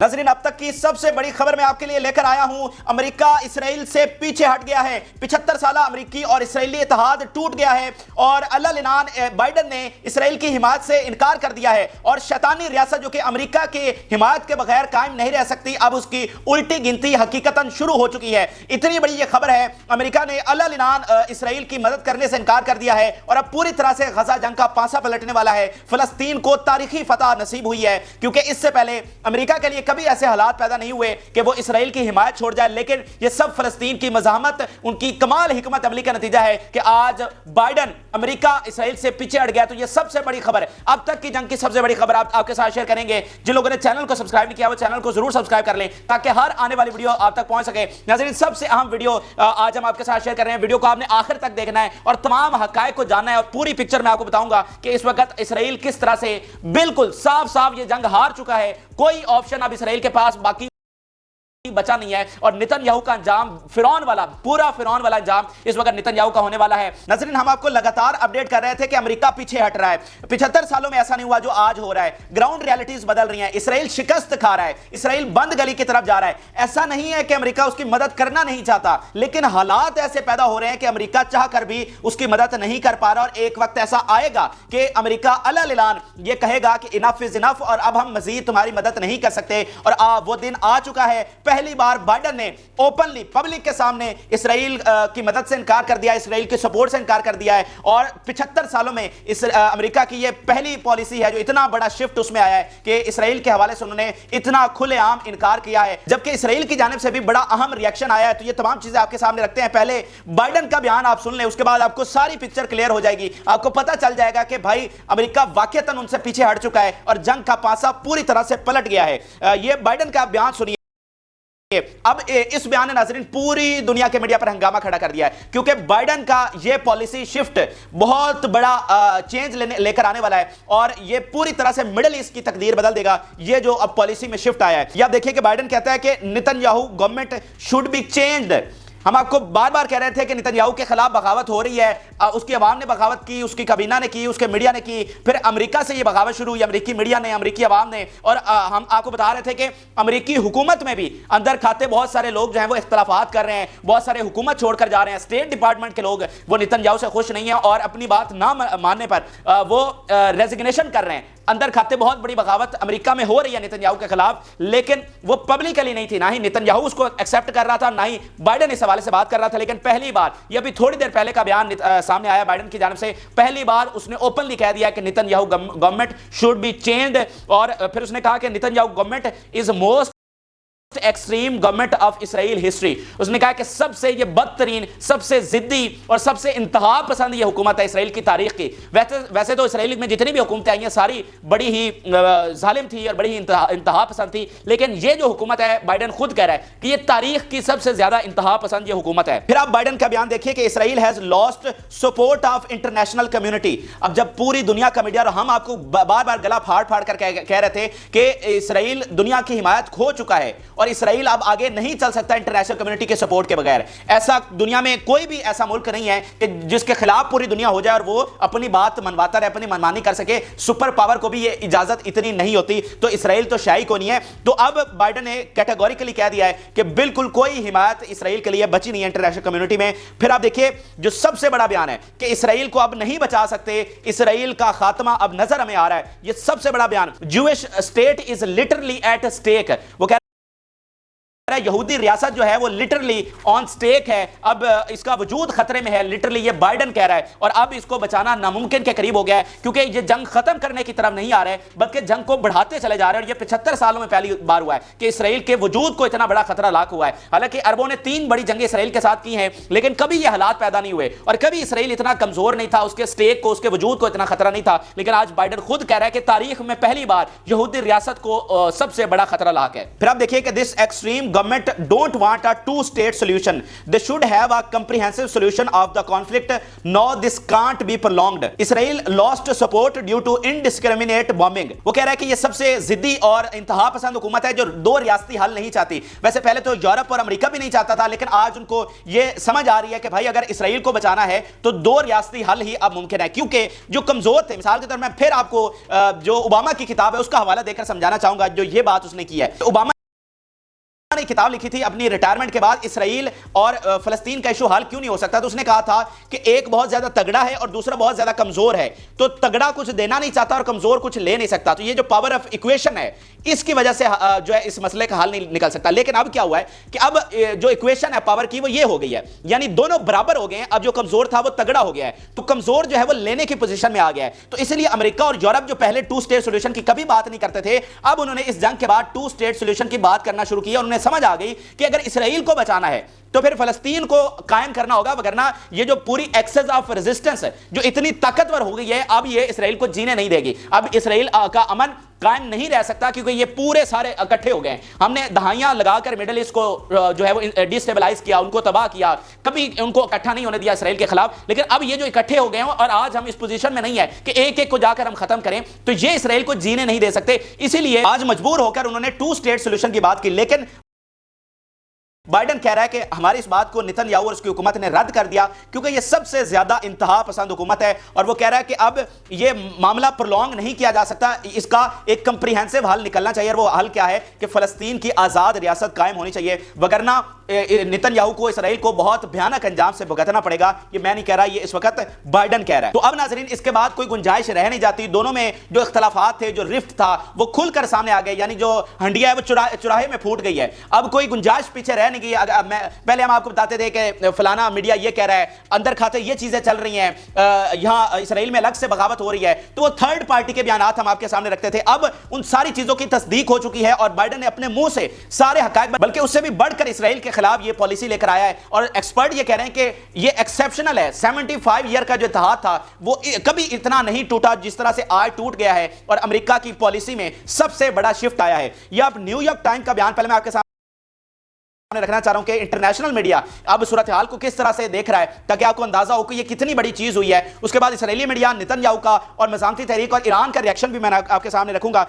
नाज़रीन, अब तक की सबसे बड़ी खबर मैं आपके लिए लेकर आया हूं। अमेरिका इसराइल से पीछे हट गया है। 75 साल अमेरिकी और इसराइली इत्तेहाद टूट गया है और अल्लाह लिनान बाइडन ने इसराइल की हिमायत से इनकार कर दिया है और शैतानी रियासत जो कि अमेरिका के हिमायत के बगैर कायम नहीं रह सकती, अब उसकी उल्टी गिनती हकीकतन शुरू हो चुकी है। इतनी बड़ी ये खबर है, अमेरिका ने अल्लाह लिनान इसराइल की मदद करने से इनकार कर दिया है और अब पूरी तरह से गजा जंग का पांसा पलटने वाला है। फलस्तीन को तारीखी फतह नसीब हुई है, क्योंकि इससे पहले अमेरिका के लिए कभी ऐसे हालात पैदा नहीं हुए कि वो इसराइल की हिमायत छोड़ जाए। लेकिन ये सब फलस्तीन की मज़ाहमत, उनकी कमाल हिकमत अमली का नतीजा है कि आज बाइडन अमेरिका इसराइल से पीछे हट गया। तो ये सबसे बड़ी खबर है, अब तक की जंग की सबसे बड़ी खबर आपके साथ शेयर करेंगे। जिन लोगों ने चैनल को सब्सक्राइब नहीं किया वो चैनल को जरूर सब्सक्राइब कर लें ताकि हर आने वाली वीडियो आप तक पहुंच सके। नाज़रीन, सबसे अहम वीडियो आज हम आपके साथ शेयर कर रहे हैं। वीडियो को आपने आखिर तक देखना है और तमाम हकायक को जानना है और पूरी पिक्चर मैं आपको बताऊंगा कि इस वक्त इसराइल किस तरह से बिल्कुल साफ साफ ये जंग हार चुका है। कोई ऑप्शन अब इसराइल के पास बाकी बचा नहीं है और नेतन्याहू का अंजाम फिरौन वाला, पूरा फिरौन वाला अंजाम इस वक्त नेतन्याहू का होने वाला है। नाज़रीन, हम आपको लगातार अपडेट कर रहे थे कि अमेरिका पीछे हट रहा है। 75 सालों में ऐसा नहीं हुआ जो आज हो रहा है। ग्राउंड रियलिटीज बदल रही हैं। इसराइल शिकस्त खा रहा है, इसराइल बंद गली की तरफ जा रहा है। ऐसा नहीं है कि अमेरिका उसकी मदद करना नहीं चाहता, लेकिन हालात ऐसे पैदा हो रहे हैं कि अमेरिका चाह कर भी उसकी मदद नहीं कर पा रहा और एक वक्त ऐसा आएगा कि अमेरिका अल-ऐलान ये कहेगा कि इनफ इज इनफ और अब हम मजीद तुम्हारी मदद नहीं कर सकते। और वो दिन आ चुका है। पहली बार बाइडन ने ओपनली पब्लिक के सामने इसराइल की मदद से इनकार कर दिया, इसराइल के सपोर्ट से इनकार कर दिया है और 75 सालों में इस अमेरिका की ये पहली पॉलिसी है जो इतना बड़ा शिफ्ट उसमें आया है कि इसराइल के हवाले से उन्होंने इतना खुलेआम इनकार किया है, जबकि इसराइल की जानिब से भी बड़ा अहम रिएक्शन आया है। तो ये तमाम चीजें आपके सामने रखते हैं। पहले बाइडन का बयान आप सुन लें, उसके बाद आपको सारी पिक्चर क्लियर हो जाएगी। आपको पता चल जाएगा कि भाई अमेरिका वाकईतन उनसे पीछे हट चुका है और जंग का पासा पूरी तरह से पलट गया है। ये बाइडन का बयान सुनिए। अब इस बयान ने नाज़रीन पूरी दुनिया के मीडिया पर हंगामा खड़ा कर दिया है, क्योंकि बाइडन का ये पॉलिसी शिफ्ट बहुत बड़ा चेंज लेकर आने वाला है और ये पूरी तरह से मिडिल ईस्ट की तकदीर बदल देगा। ये जो अब पॉलिसी में शिफ्ट आया है, ये आप देखिए कि बाइडन कहता है कि Netanyahu government should be changed. हम आपको बार बार कह रहे थे कि नेतन्याहू के खिलाफ बगावत हो रही है, उसकी अवाम ने बगावत की, उसकी काबीना ने की, उसके मीडिया ने की, फिर अमेरिका से ये बगावत शुरू हुई, अमेरिकी मीडिया ने, अमेरिकी अवाम ने। और हम आपको बता रहे थे कि अमेरिकी हुकूमत में भी अंदर खाते बहुत सारे लोग जो हैं वो इख्तलाफात कर रहे हैं, बहुत सारे हुकूमत छोड़कर जा रहे हैं। स्टेट डिपार्टमेंट के लोग वो नेतन्याहू से खुश नहीं है और अपनी बात ना मानने पर वो रेजिग्नेशन कर रहे हैं। अंदर खाते बहुत बड़ी बगावत अमेरिका में हो रही है नेतन्याहू के खिलाफ, लेकिन वो पब्लिकली नहीं थी, ना ही नेतन्याहू उसको एक्सेप्ट कर रहा था, ना ही बाइडन इस हवाले से बात कर रहा था। लेकिन पहली बार, ये अभी थोड़ी देर पहले का बयान सामने आया बाइडन की जानिब से, पहली बार उसने ओपनली कह दिया कि Netanyahu government should be changed. और फिर उसने कहा कि Netanyahu government is most extreme government of Israel history. उसने कहा कि सबसे ये बदतरीन, सबसे जिद्दी और सबसे इंतहा पसंद ये हुकूमत है इसराइल की तारीख की। वैसे तो इसराइल में जितनी भी हुकूमतें आई हैं सारी बड़ी ही जालिम थी और बड़ी ही इंतहा पसंद थी, लेकिन ये जो हुकूमत है बाइडन खुद कह रहा है कि ये तारीख की सबसे ज्यादा इंतहा पसंद ये हुकूमत है। फिर आप बाइडन का बयान देखिए कि Israel has lost support of international community. अब जब पूरी दुनिया का मीडिया, हम आपको बार बार गला फाड़ फाड़ कर कह रहे थे कि इसराइल दुनिया की हिमायत खो चुका है और इसराइल अब आगे नहीं चल सकता इंटरनेशनल कम्युनिटी के सपोर्ट के बगैर। ऐसा दुनिया में कोई भी ऐसा मुल्क नहीं है कि जिसके खिलाफ पूरी दुनिया हो जाए और वो अपनी बात मनवाता रहे, अपनी मनमानी कर सके। सुपर पावर को भी ये इजाजत इतनी नहीं होती, तो इसराइल तो शाही को नहीं है। तो अब बाइडन ने कैटेगोरिकली कह दिया है कि बिल्कुल कोई हिमायत इसराइल के लिए बची नहीं है इंटरनेशनल कम्युनिटी में। फिर आप देखिए जो सबसे बड़ा बयान है कि इसराइल को अब नहीं बचा सकते, इसराइल का खात्मा अब नजर हमें आ रहा है। ये सबसे बड़ा बयान, Jewish state is literally at stake. वो यहूदी रियासत जो है वो लिटरली ऑन स्टेक है, अब इसका वजूद खतरे में है, लिटरली ये बाइडन कह रहा है। और अब इसको बचाना नामुमकिन के करीब हो गया है, क्योंकि ये जंग खत्म करने की तरफ नहीं आ रहे बल्कि जंग को बढ़ाते चले जा रहे हैं। और ये 75 सालों में पहली बार हुआ है कि इसराइल के वजूद को इतना बड़ा खतरा लाक हुआ है। हालांकि अरबों ने 3 बड़ी जंगें इसराइल के साथ की हैं, लेकिन कभी ये हालात पैदा नहीं हुए और कभी इसराइल इतना कमजोर नहीं था, उसके स्टेक को, उसके वजूद को इतना खतरा नहीं था। लेकिन आज बाइडन खुद कह रहा है कि तारीख में पहली बार यहूदी रियासत को सबसे बड़ा खतरा लाक है। फिर आप देखिए कि this extreme government don't want a two-state solution. They should have a comprehensive solution of the conflict. No, this can't be prolonged. Israel lost support due to indiscriminate bombing. वो कह रहा है कि ये सबसे जिद्दी और इंतहा पसंद हुकूमत है जो दो रियासती हल नहीं चाहती. वैसे पहले तो यूरोप और अमेरिका भी नहीं चाहता था, लेकिन आज उनको ये समझ आ रही है कि भाई अगर इसराइल को बचाना है तो दो रियासती हल ही अब मुमकिन है. क्योंकि जो कमजोर थे, मिसाल के तौर पर मैं फिर आपको जो ओबामा की किताब है उसका हवाला देकर समझाना चाहूंगा जो ये बात उसने की है. ओबामा ने किताब लिखी थी अपनी रिटायरमेंट के बाद, इसराइल और फलस्तीन का इशू हल क्यों नहीं हो सकता. तो उसने कहा था कि एक बहुत ज्यादा तगड़ा है और दूसरा बहुत ज्यादा कमजोर है, तो तगड़ा कुछ देना नहीं चाहता और कमजोर कुछ ले नहीं सकता. तो ये जो पावर ऑफ इक्वेशन है इसकी वजह से जो है इस मसले का हल नहीं निकल सकता. लेकिन अब क्या हुआ है कि अब जो इक्वेशन है पावर की वो ये हो गई है, यानी दोनों बराबर हो गए हैं. अब जो कमजोर था वो तगड़ा हो गया है, तो कमजोर जो है वो लेने की पोजीशन में आ गया है. तो इसलिए अमेरिका और यूरोप जो पहले टू स्टेट सोल्यूशन की कभी बात नहीं करते थे, अब उन्होंने इस जंग के बाद टू स्टेट सोल्यूशन की बात करना शुरू किया. उन्हें समझ आ गई कि अगर इसराइल को बचाना है तो फिर फलस्तीन को कायम करना होगा, वरना ये जो पूरी एक्सेस ऑफ रेजिस्टेंस है जो इतनी ताकतवर हो गई है, अब ये इसराइल को जीने नहीं देगी. अब इसराइल का अमन कायम नहीं रह सकता क्योंकि ये पूरे सारे इकट्ठे हो गए. हमने दहाइयां लगाकर मिडिल ईस्ट को जो है वो डिस्टेबलाइज किया, उनको तबाह किया, कभी उनको इकट्ठा नहीं होने दिया इसराइल के खिलाफ. लेकिन अब ये जो इकट्ठे हो गए हैं और आज हम इस पोजीशन में नहीं है कि एक एक को जाकर हम खत्म करें, तो ये इसराइल को जीने नहीं दे सकते. इसीलिए आज मजबूर होकर उन्होंने टू स्टेट सोल्यूशन की बात की. लेकिन बाइडेन कह रहा है कि हमारी इस बात को नेतन्याहू और उसकी हुकूमत ने रद्द कर दिया क्योंकि यह सबसे ज्यादा इंतहा पसंद हुकूमत है. और वो कह रहा है कि अब ये मामला प्रोलॉन्ग नहीं किया जा सकता, इसका एक कंप्रीहेंसिव हल निकलना चाहिए. और वो हल क्या है कि फलस्तीन की आजाद रियासत कायम होनी चाहिए, वगरना नेतन्याहू को इसराइल को बहुत भयानक अंजाम से भुगतना पड़ेगा. ये मैं नहीं कह रहा, ये इस वक्त बाइडेन कह रहा है. तो अब नाजरीन इसके बाद कोई गुंजाइश रह नहीं जाती. दोनों में जो इख्तलाफात थे, जो रिफ्ट था, वो खुलकर सामने आ गए, यानी जो हंडिया है वो चुराहे में फूट गई है. अब कोई गुंजाइश पीछे रह नहीं गई. पहले हम आपको बताते थे कि फलाना मीडिया ये कह रहा है, अंदर खाते ये चीजें चल रही हैं, यहां इसराइल में अलग से बगावत हो रही है, तो वो थर्ड पार्टी के बयानात हम आपके सामने रखते थे. अब उन सारी चीजों की तस्दीक हो चुकी है और बाइडेन ने अपने मुंह से सारे हकायक, बल्कि उससे भी बढ़कर इसराइल के खिलाफ ये पॉलिसी लेकर आया है. और एक्सपर्ट ये कह रहे हैं कि ये एक्सेप्शनल है. 75 ईयर का जो इत्तेहाद था वो कभी इतना नहीं टूटा जिस तरह से आज टूट गया है और अमेरिका की पॉलिसी में सबसे बड़ा शिफ्ट आया है. ये आप न्यूयॉर्क टाइम का बयान पहले मैं आपके रखना चाह रहा हूं कि इंटरनेशनल मीडिया अब सूरत हाल को किस तरह से देख रहा है, ताकि आपको अंदाजा हो कि ये कितनी बड़ी चीज हुई है. उसके बाद इसराइली मीडिया, नेतन्याहू का और मज़ामती तहरीक और ईरान का रिएक्शन भी मैं आपके सामने रखूंगा.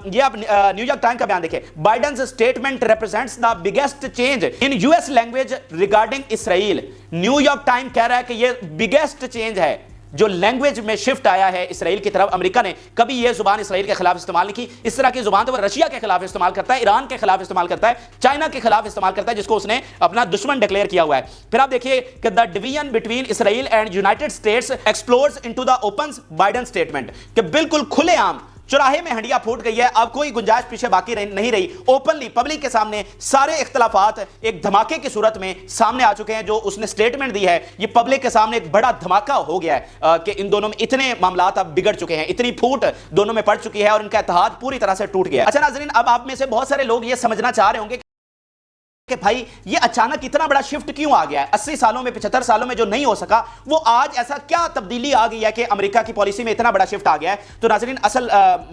ये आप न्यूयॉर्क टाइम का बयान देखें. Biden's statement represents the biggest change in US language regarding Israel. New York time कह रहा है कि ये बिगेस्ट चेंज है, जो लैंग्वेज में शिफ्ट आया है इसराइल की तरफ. अमेरिका ने कभी यह जुबान इसराइल के खिलाफ इस्तेमाल नहीं की. इस तरह की जुबान तो वो रशिया के खिलाफ इस्तेमाल करता है, ईरान के खिलाफ इस्तेमाल करता है, चाइना के खिलाफ इस्तेमाल करता है, जिसको उसने अपना दुश्मन डिक्लेयर किया हुआ है. फिर आप देखिए कि the division between Israel and United states explores into the open. Biden statement कि बिल्कुल खुलेआम चौराहे में हंडिया फूट गई है, अब कोई गुंजाइश पीछे बाकी नहीं रही. ओपनली पब्लिक के सामने सारे इख्तलाफात एक धमाके की सूरत में सामने आ चुके हैं. जो उसने स्टेटमेंट दी है ये पब्लिक के सामने एक बड़ा धमाका हो गया है कि इन दोनों में इतने मामलात अब बिगड़ चुके हैं, इतनी फूट दोनों में पड़ चुकी है और इनका इत्तेहाद पूरी तरह से टूट गया है. अच्छा नाज़रीन, अब आप में से बहुत सारे लोग ये समझना चाह रहे होंगे कि भाई ये अचानक इतना बड़ा शिफ्ट क्यों आ गया है. 80 सालों में 75 सालों में जो नहीं हो सका वो आज ऐसा क्या तब्दीली आ गई है कि अमेरिका की पॉलिसी में इतना बड़ा शिफ्ट आ गया है. तो नाज़रीन असल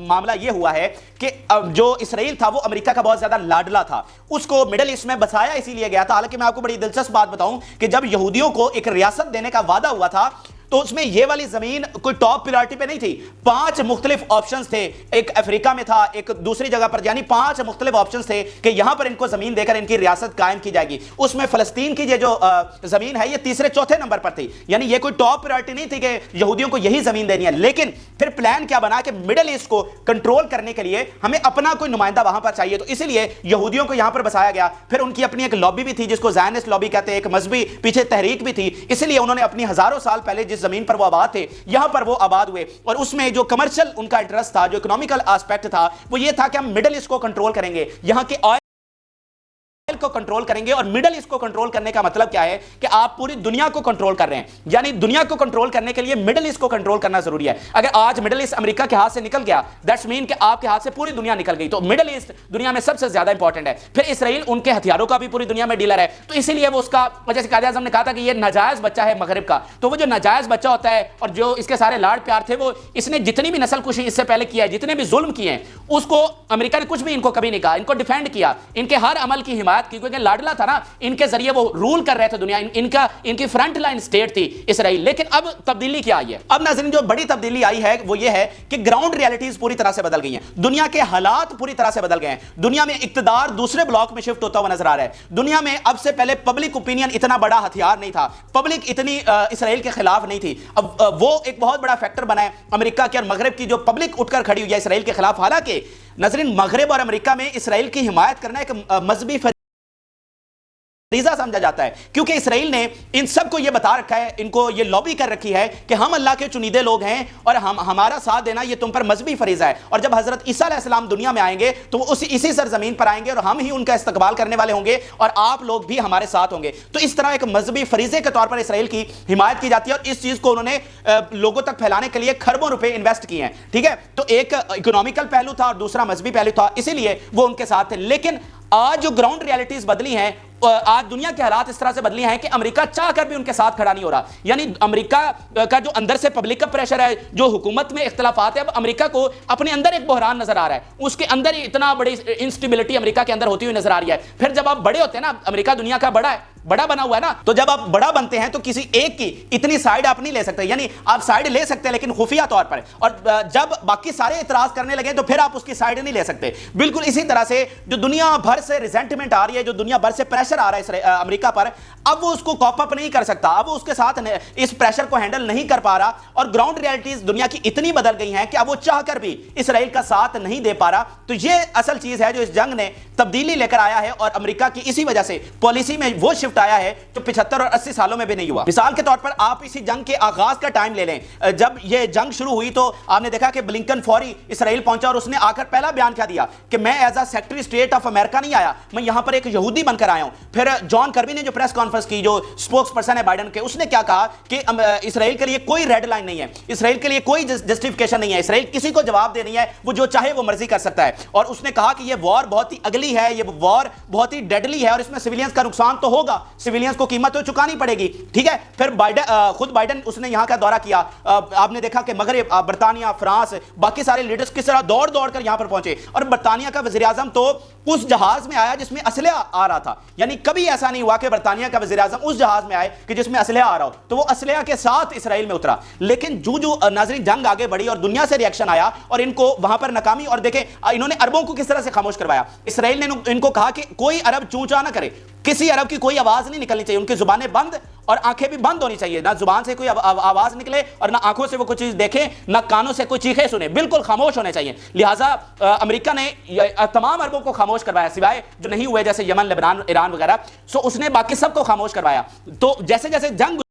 मामला ये हुआ है कि जो इसराइल था वो अमेरिका का बहुत ज्यादा लाडला था, उसको मिडिल ईस्ट में बसाया इसीलिए गया था. हालांकि मैं आपको बड़ी दिलचस्प बात बताऊं कि जब यहूदियों को एक रियासत देने का वादा हुआ था तो उसमें ये वाली जमीन कोई टॉप प्रायोरिटी पे नहीं थी. 5 मुख्तलिफ ऑप्शंस थे, एक अफ्रीका में था, एक दूसरी जगह पर, यानी 5 मुख्तलिफ ऑप्शंस थे कि यहां पर इनको जमीन देकर इनकी रियासत कायम की जाएगी. उसमें फलस्तीन की ये जो जमीन है ये तीसरे चौथे नंबर पर थी, यानी ये कोई टॉप प्रायोरिटी नहीं थी कि यहूदियों को यही जमीन देनी है. लेकिन फिर प्लान क्या बना कि मिडिल ईस्ट को कंट्रोल करने के लिए हमें अपना कोई नुमाइंदा वहां पर चाहिए, तो इसलिए यहूदियों को यहां पर बसाया गया. फिर उनकी अपनी एक लॉबी भी थी जिसको ज़ायनिस्ट लॉबी कहते हैं, एक मजहबी पीछे तहरीक भी थी, इसलिए उन्होंने अपनी हजारों साल पहले जिस जमीन पर वो आबाद थे यहां पर वो आबाद हुए. और उसमें जो कमर्शियल उनका इंटरेस्ट था, जो इकोनॉमिकल एस्पेक्ट था, वो ये था कि हम मिडिल ईस्ट को कंट्रोल करेंगे, यहां के ऑयल को कंट्रोल करेंगे. और मिडिल ईस्ट को कंट्रोल करने का मतलब क्या है कि आप पूरी दुनिया को कंट्रोल कर रहे हैं, यानी दुनिया को कंट्रोल करने के लिए मिडिल ईस्ट को कंट्रोल करना जरूरी है. अगर आज मिडिल ईस्ट अमेरिका के हाथ से निकल गया, दैट्स मीन कि आपके हाथ से पूरी दुनिया निकल गई. तो मिडिल ईस्ट दुनिया में सबसे ज्यादा इंपॉर्टेंट है. फिर इसराइल उनके हथियारों का भी पूरी दुनिया में डीलर है, तो इसीलिए वो उसका, जैसे कायदे आज़म ने कहा था कि ये नाजायज बच्चा है मगरिब का, तो वो जो नाजायज बच्चा होता है और जो इसके सारे लाड़ प्यार थे, वो इसने जितनी भी नस्ल कुशी इससे पहले किया है, जितने भी जुल्म किए हैं, उसको अमेरिका ने कुछ भी इनको कभी नहीं कहा, इनको डिफेंड किया, इनके हर अमल की हिमायत کی, کیونکہ لاڈلا تھا نا, ان کے ذریعے وہ رول کر رہے تھے دنیا, ان کی فرنٹ لائن سٹیٹ تھی اسرائیل. لیکن اب تبدیلی کیا آئی ہے؟ اب ناظرین جو بڑی تبدیلی آئی ہے وہ یہ ہے کہ گراؤنڈ ریالٹیز پوری طرح سے بدل گئی ہیں, دنیا کے حالات پوری طرح سے بدل گئے ہیں, دنیا میں اقتدار دوسرے بلاک میں شفٹ ہوتا ہوا نظر آ رہا ہے. دنیا میں اب سے پہلے پبلک اوپینین اتنا بڑا ہتھیار نہیں تھا, پبلک اتنی اسرائیل کے خلاف نہیں تھی, اب وہ ایک بہت بڑا فیکٹر بنا ہے امریکہ کے اور مغرب کی جو پبلک اٹھ کر کھڑی ہوئی ہے اسرائیل کے خلاف. حالانکہ ناظرین مغرب اور امریکہ میں اسرائیل کی حمایت کرنا ایک مذہبی فریضہ سمجھا جاتا ہے, کیونکہ اسرائیل نے ان سب کو یہ بتا رکھا ہے, ان کو یہ لابی کر رکھی ہے کہ ہم اللہ کے چنیدے لوگ ہیں اور ہمارا ساتھ دینا یہ تم پر مذہبی فریضہ ہے, اور جب حضرت عیسیٰ علیہ السلام دنیا میں آئیں گے تو وہ اسی سرزمین پر آئیں گے اور ہم ہی ان کا استقبال کرنے والے ہوں گے اور آپ لوگ بھی ہمارے ساتھ ہوں گے. تو اس طرح ایک مذہبی فریضے کے طور پر اسرائیل کی حمایت کی جاتی ہے, اور اس چیز کو انہوں نے لوگوں تک پھیلانے کے لیے کھربوں روپے انویسٹ کیے ہیں. ٹھیک ہے, تو ایک اکنامیکل پہلو تھا اور دوسرا مذہبی پہلو تھا, اسی لیے وہ ان کے ساتھ تھے. لیکن آج جو گراؤنڈ ریالٹیز بدلی ہیں, آج دنیا کے حالات اس طرح سے بدلی ہیں کہ امریکہ چاہ کر بھی ان کے ساتھ کھڑا نہیں ہو رہا. یعنی امریکہ کا جو اندر سے پبلک کا پریشر ہے, جو حکومت میں اختلافات ہیں, اب امریکہ کو اپنے اندر ایک بحران نظر آ رہا ہے, اس کے اندر اتنا بڑی انسٹیبلٹی امریکہ کے اندر ہوتی ہوئی نظر آ رہی ہے. پھر جب آپ بڑے ہوتے ہیں نا, امریکہ دنیا کا بڑا بنا ہوا ہے نا, تو جب آپ بڑا بنتے ہیں تو کسی ایک کی اتنی سائیڈ آپ نہیں لے سکتے, یعنی آپ سائیڈ لے سکتے ہیں لیکن خفیہ طور پر, اور جب باقی سارے اعتراض کرنے لگے تو پھر آپ اس کی سائیڈ نہیں لے سکتے. بالکل اسی طرح سے جو دنیا بھر سے ریزنٹمنٹ آ رہی ہے, جو دنیا بھر سے پریشر آ رہا ہے امریکہ پر, اب وہ اس کو کاپ اپ نہیں کر سکتا, اب وہ اس کے ساتھ اس پریشر کو ہینڈل نہیں کر پا رہا, اور گراؤنڈ ریالٹیز دنیا کی اتنی بدل گئی ہیں کہ اب وہ چاہ کر بھی اسرائیل کا ساتھ نہیں دے پا رہا. تو یہ اصل چیز ہے جو اس جنگ نے تبدیلی لے کر آیا ہے, اور امریکہ کی اسی وجہ سے پالیسی میں وہ شفٹ آیا ہے جو 75 اور 80 سالوں میں بھی نہیں ہوا. مثال کے طور پر آپ اسی جنگ کے آغاز کا ٹائم لے لیں, جب یہ جنگ شروع ہوئی تو آپ نے دیکھا کہ بلنکن فوری اسرائیل پہنچا اور اس نے آ کر پہلا بیان کیا دیا کہ میں as a secretary state of America نہیں آیا, میں یہاں پر ایک یہودی بن کر آیا ہوں. پھر جان کربی نے جو پریس کانفرنس کی, جو اسپوکس پرسن ہے بائیڈن کے, اس نے کیا کہا کہ اسرائیل کے لیے کوئی ریڈ لائن نہیں ہے, اسرائیل کے لیے کوئی جسٹیفیکیشن نہیں ہے, اسرائیل کسی کو جواب دینی ہے, وہ جو چاہے وہ مرضی کر سکتا ہے. اور اس نے کہا کہ یہ وار بہت ہی اگلی ہے, یہ وار بہت ہی ڈیڈلی ہے, اور اس میں سویلینز کا نقصان تو ہوگا, سویلینز کو قیمت تو چکانی پڑے گی. ٹھیک ہے, پھر خود بائیڈن اس نے یہاں کا دورہ کیا, آپ نے دیکھا کہ مغرب, برطانیہ, فرانس, باقی سارے لیڈرز کس طرح دوڑ کر یہاں پر پہنچے, اور برطانیہ کا وزیر اعظم تو اس جہاز میں آیا جس میں اسلحہ آ رہا تھا. یعنی کبھی ایسا نہیں ہوا کہ برطانیہ کا وزیر اعظم اس جہاز میں آئے کہ جس میں اسلحہ آ رہا ہو, تو وہ اسلحہ کے ساتھ اسرائیل میں اترا. لیکن جو ناظرین جنگ آگے بڑھی اور دنیا سے ریئیکشن آیا اور ان کو وہاں پر ناکامی, اور دیکھیں انہوں نے عربوں کو کس طرح سے خاموش کروایا. اسرائیل نے ان کو کہا کہ کوئی عرب چوں چاں نہ کرے, کسی عرب کی کوئی آواز نہیں نکلنی چاہیے, ان کی زبانیں بند اور آنکھیں بھی بند ہونی چاہیے, نہ زبان سے کوئی آواز نکلے اور نہ آنکھوں سے وہ کوئی چیز دیکھیں, نہ کانوں سے کوئی چیخیں سنیں, بالکل خاموش ہونے چاہیے. لہٰذا امریکہ نے تمام عربوں کو خاموش کروایا, سوائے جو نہیں ہوئے جیسے یمن, لبنان, ایران وغیرہ, سو اس نے باقی سب کو خاموش کروایا. تو جیسے جیسے جنگ